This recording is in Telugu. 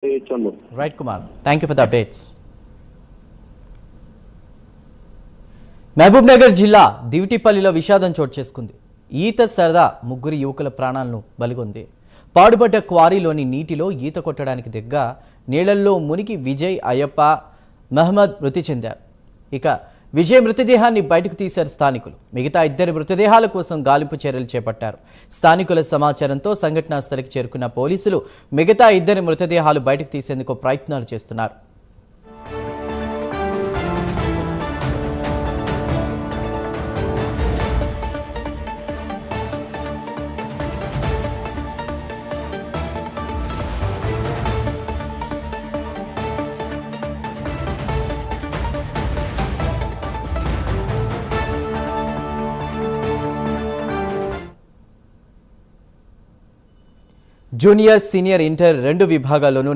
Right, Kumar. Thank you for the updates. Mahabub Nagar జిల్లా దివిటిపల్లిలో విషాదం చోటు చేసుకుంది. ఈత సరదా ముగ్గురు యువకుల ప్రాణాలను బలిగొంది. పాడుపడ్డ క్వారీలోని నీటిలో ఈత కొట్టడానికి దిగ్గ నీళ్లలో మునిగి విజయ్, అయ్యప్ప, మహమ్మద్ మృతి చెందారు. ఇక విజయ్ మృతదేహాన్ని బయటకు తీశారు స్థానికులు. మిగతా ఇద్దరి మృతదేహాల కోసం గాలింపు చర్యలు చేపట్టారు. స్థానికుల సమాచారంతో సంఘటనా స్థలికి చేరుకున్న పోలీసులు మిగతా ఇద్దరి మృతదేహాలు బయటకు తీసేందుకు ప్రయత్నాలు చేస్తున్నారు. జూనియర్, సీనియర్, ఇంటర్ రెండు విభాగాల్లోనూ